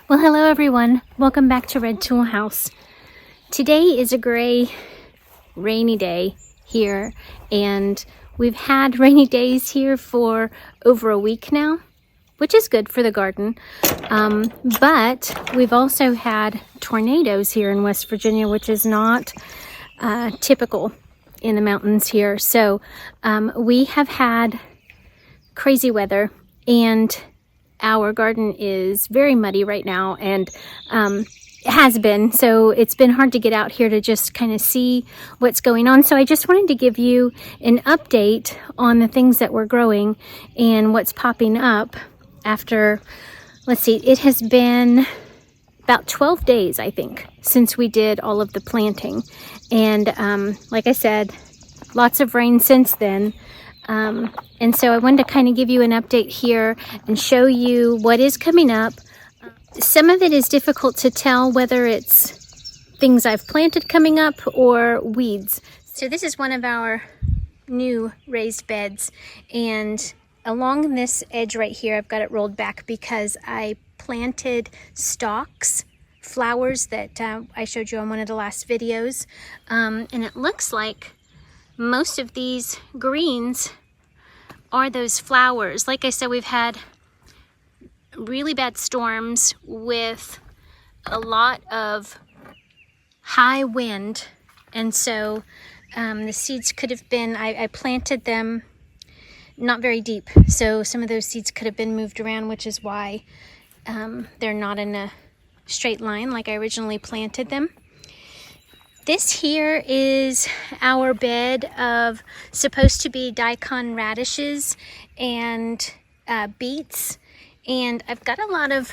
Well, hello everyone. Welcome back to Red Tool House. Today is a gray, rainy day here, and we've had rainy days here for over a week now, which is good for the garden. But we've also had tornadoes here in West Virginia, which is not typical in the mountains here. So we have had crazy weather, and our garden is very muddy right now, and it has been. So it's been hard to get out here to just kind of see what's going on. So I just wanted to give you an update on the things that we're growing and what's popping up after, let's see, it has been about 12 days, I think, since we did all of the planting. And like I said, lots of rain since then. And so I wanted to kind of give you an update here and show you what is coming up. Some of it is difficult to tell whether it's things I've planted coming up or weeds. So this is one of our new raised beds, and along this edge right here, I've got it rolled back because I planted stalks, flowers that I showed you on one of the last videos. And it looks like most of these greens are those flowers. Like I said, we've had really bad storms with a lot of high wind, and so the seeds could have been, I planted them not very deep, so some of those seeds could have been moved around, which is why they're not in a straight line like I originally planted them. This here is our bed of supposed to be daikon radishes and beets, and I've got a lot of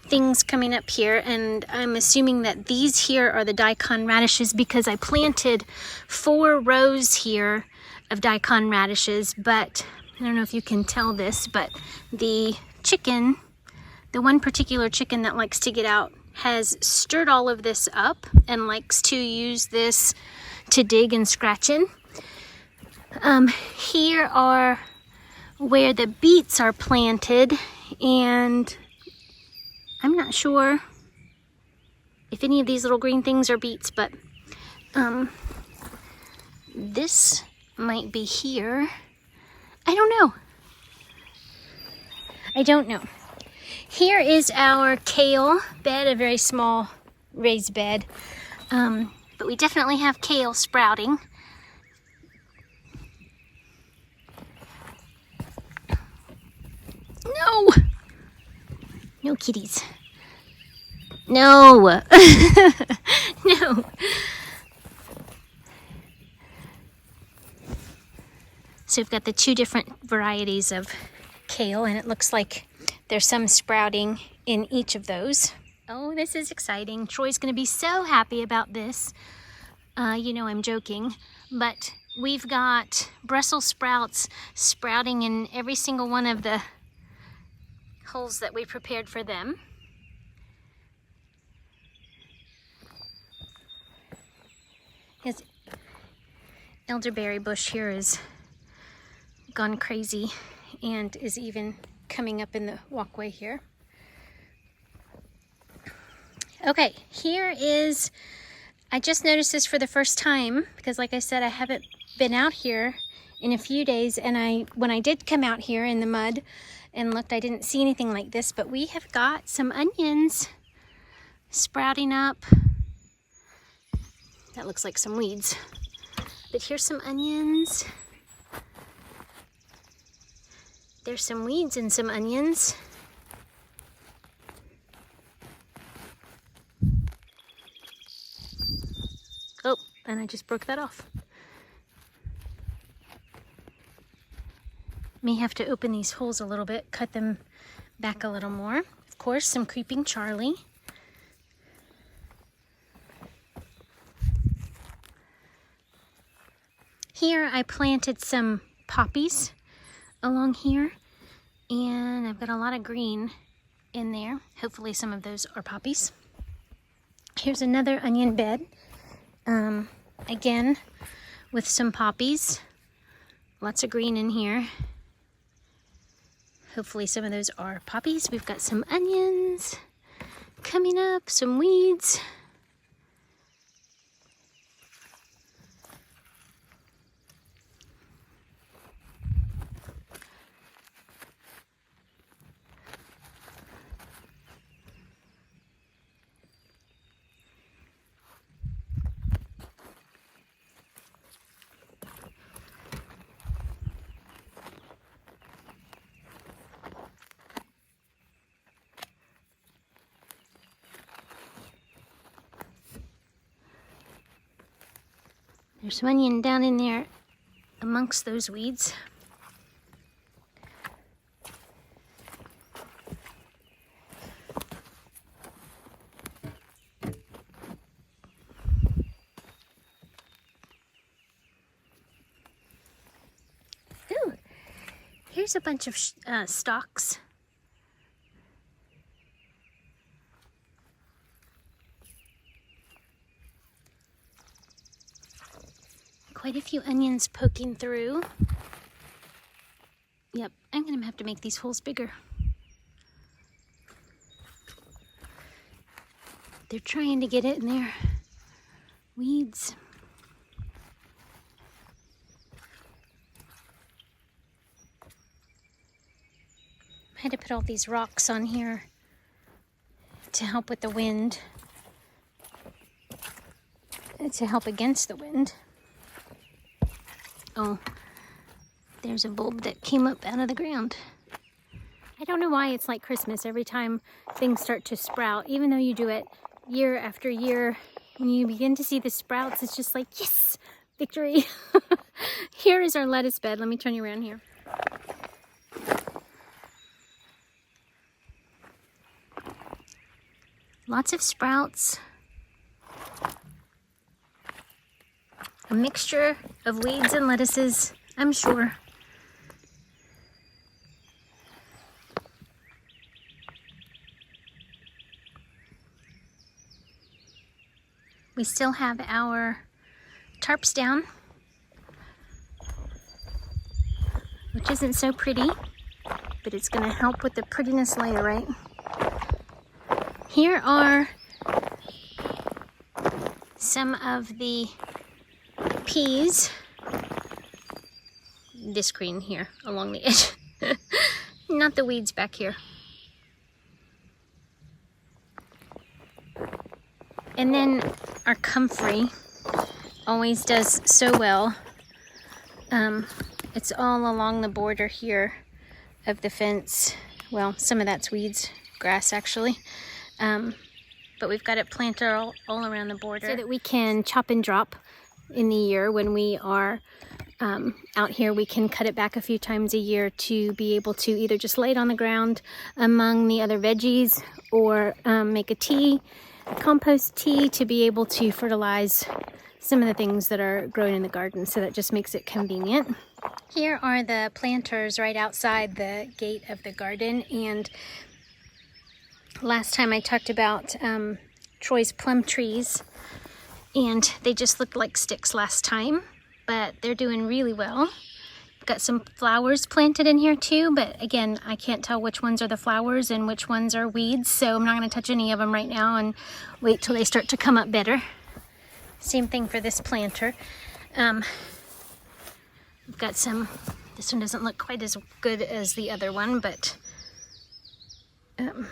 things coming up here, and I'm assuming that these here are the daikon radishes because I planted 4 rows here of daikon radishes. But I don't know if you can tell this, but the chicken, the one particular chicken that likes to get out, has stirred all of this up and likes to use this to dig and scratch in. Here are where the beets are planted, and I'm not sure if any of these little green things are beets, but this might be here. I don't know. Here is our kale bed, a very small raised bed, but we definitely have kale sprouting. No kitties. No. No. So we've got the 2 different varieties of kale, and it looks like there's some sprouting in each of those. Oh, this is exciting. Troy's going to be so happy about this. You know I'm joking, but we've got Brussels sprouts sprouting in every single one of the holes that we prepared for them. His elderberry bush here is gone crazy and is even coming up in the walkway here. Okay, here is, I just noticed this for the first time because like I said, I haven't been out here in a few days, and when I did come out here in the mud and looked, I didn't see anything like this, but we have got some onions sprouting up. That looks like some weeds, but here's some onions. There's some weeds and some onions. Oh, and I just broke that off. May have to open these holes a little bit, cut them back a little more. Of course, some creeping Charlie. Here I planted some poppies along here, and I've got a lot of green in there. Hopefully some of those are poppies. Here's another onion bed, again with some poppies. Lots of green in here. Hopefully some of those are poppies. We've got some onions. coming up, some weeds. There's some onion down in there amongst those weeds. Ooh, here's a bunch of stalks. Quite a few onions poking through. Yep, I'm gonna have to make these holes bigger. They're trying to get it in there. Weeds. I had to put all these rocks on here to help with the wind. To help against the wind. Oh, there's a bulb that came up out of the ground. I don't know why it's like Christmas every time things start to sprout, even though you do it year after year. When you begin to see the sprouts, it's just like, yes, victory. Here is our lettuce bed. Let me turn you around here. Lots of sprouts. A mixture of weeds and lettuces, I'm sure. We still have our tarps down, which isn't so pretty, but it's going to help with the prettiness later, right? Here are some of the peas. This green here along the edge. Not the weeds back here. And then our comfrey always does so well. It's all along the border here of the fence. Well, some of that's weeds, grass actually. But we've got it planted all around the border so that we can chop and drop in the year. When we are out here, we can cut it back a few times a year to be able to either just lay it on the ground among the other veggies or make a tea, a compost tea, to be able to fertilize some of the things that are growing in the garden. So that just makes it convenient. Here are the planters right outside the gate of the garden. And last time I talked about Troy's plum trees, and they just looked like sticks last time, but they're doing really well. Got some flowers planted in here too, but again, I can't tell which ones are the flowers and which ones are weeds, so I'm not going to touch any of them right now and wait till they start to come up better. Same thing for this planter. I've got some, this one doesn't look quite as good as the other one, but the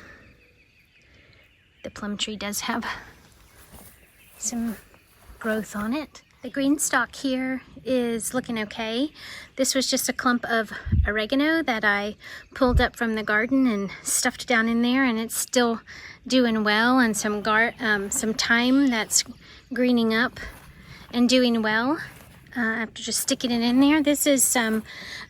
plum tree does have some growth on it. The green stalk here is looking okay. This was just a clump of oregano that I pulled up from the garden and stuffed down in there, and it's still doing well, and some thyme that's greening up and doing well after just sticking it in there. This is some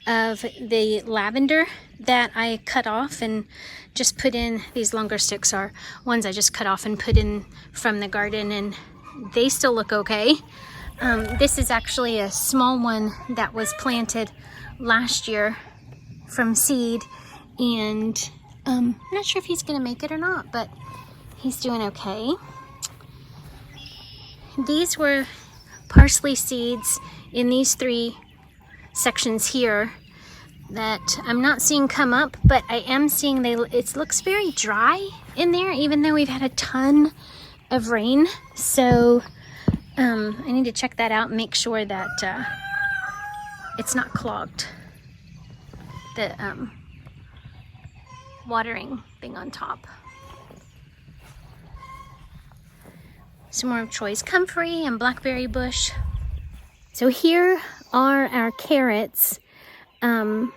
of the lavender that I cut off and just put in. These longer sticks are ones I just cut off and put in from the garden, and they still look okay. This is actually a small one that was planted last year from seed, and I'm not sure if he's gonna make it or not, but he's doing okay. These were parsley seeds in these 3 sections here. that I'm not seeing come up, but I am seeing it looks very dry in there, even though we've had a ton of rain. So I need to check that out and make sure that it's not clogged, the watering thing on top. Some more of Troy's comfrey and blackberry bush. So here are our carrots. And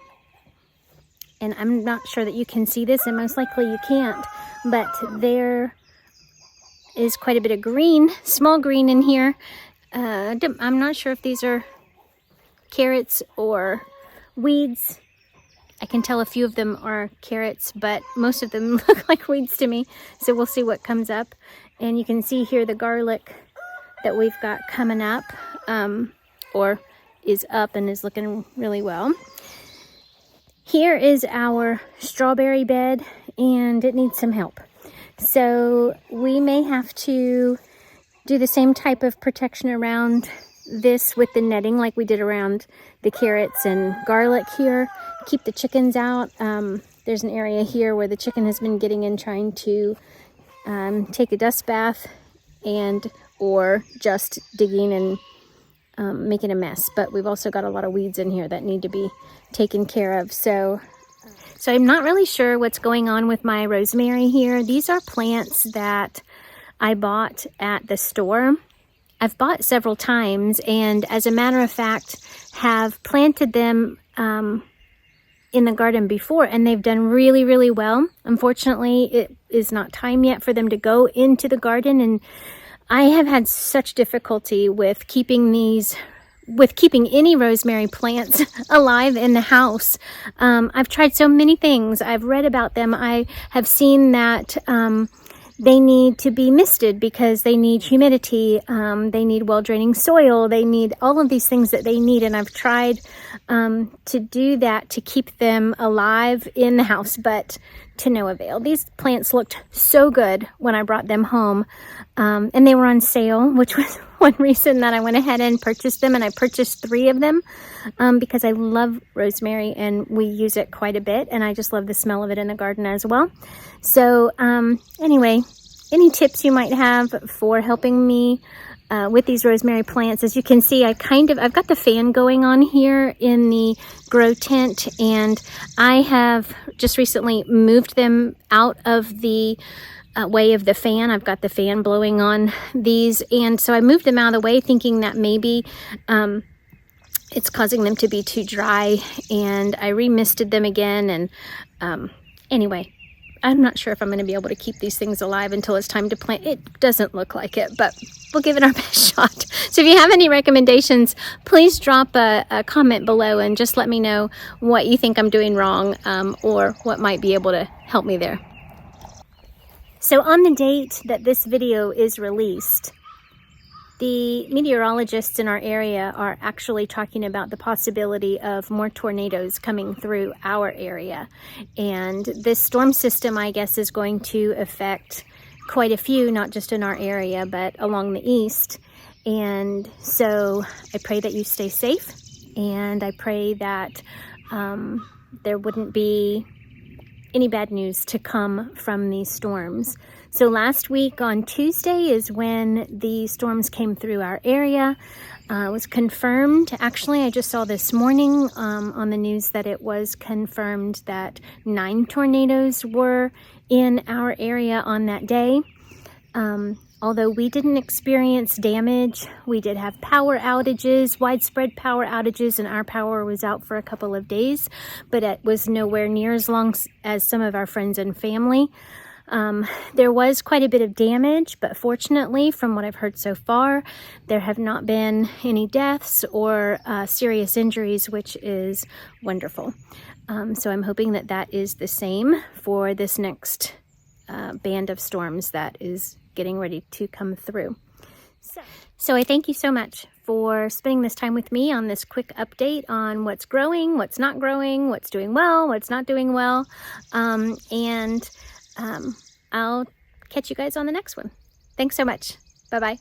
I'm not sure that you can see this, and most likely you can't, but there is quite a bit of green, small green in here. I'm not sure if these are carrots or weeds. I can tell a few of them are carrots, but most of them look like weeds to me. So we'll see what comes up. And you can see here the garlic that we've got coming up, or is up and is looking really well. Here is our strawberry bed, and it needs some help. So we may have to do the same type of protection around this with the netting like we did around the carrots and garlic here. Keep the chickens out. There's an area here where the chicken has been getting in, trying to take a dust bath or just digging and making a mess. But we've also got a lot of weeds in here that need to be taken care of. So I'm not really sure what's going on with my rosemary here. These are plants that I bought at the store. I've bought several times, and as a matter of fact, have planted them in the garden before, and they've done really, really well. Unfortunately, it is not time yet for them to go into the garden, and I have had such difficulty with keeping any rosemary plants alive in the house. I've tried so many things. I've read about them. I have seen that they need to be misted because they need humidity. They need well-draining soil. They need all of these things that they need. And I've tried to do that to keep them alive in the house, but to no avail. These plants looked so good when I brought them home. And they were on sale, which was one reason that I went ahead and purchased them. And I purchased 3 of them because I love rosemary and we use it quite a bit. And I just love the smell of it in the garden as well. So anyway, any tips you might have for helping me with these rosemary plants? As you can see, I've got the fan going on here in the grow tent, and I have just recently moved them out of the way of the fan. I've got the fan blowing on these, and so I moved them out of the way thinking that maybe it's causing them to be too dry, and I remisted them again. And anyway, I'm not sure if I'm going to be able to keep these things alive until it's time to plant. It doesn't look like it, but we'll give it our best shot. So if you have any recommendations, please drop a comment below and just let me know what you think I'm doing wrong, or what might be able to help me there. So on the date that this video is released, the meteorologists in our area are actually talking about the possibility of more tornadoes coming through our area. And this storm system, I guess, is going to affect quite a few, not just in our area, but along the east. And so I pray that you stay safe, and I pray that there wouldn't be any bad news to come from these storms. So last week on Tuesday is when the storms came through our area. It was confirmed. Actually, I just saw this morning on the news that it was confirmed that 9 tornadoes were in our area on that day. Although we didn't experience damage, we did have power outages, widespread power outages, and our power was out for a couple of days, but it was nowhere near as long as some of our friends and family. There was quite a bit of damage, but fortunately, from what I've heard so far, there have not been any deaths or serious injuries, which is wonderful. So I'm hoping that that is the same for this next band of storms that is getting ready to come through. So I thank you so much for spending this time with me on this quick update on what's growing, what's not growing, what's doing well, what's not doing well, and I'll catch you guys on the next one. Thanks so much. Bye-bye.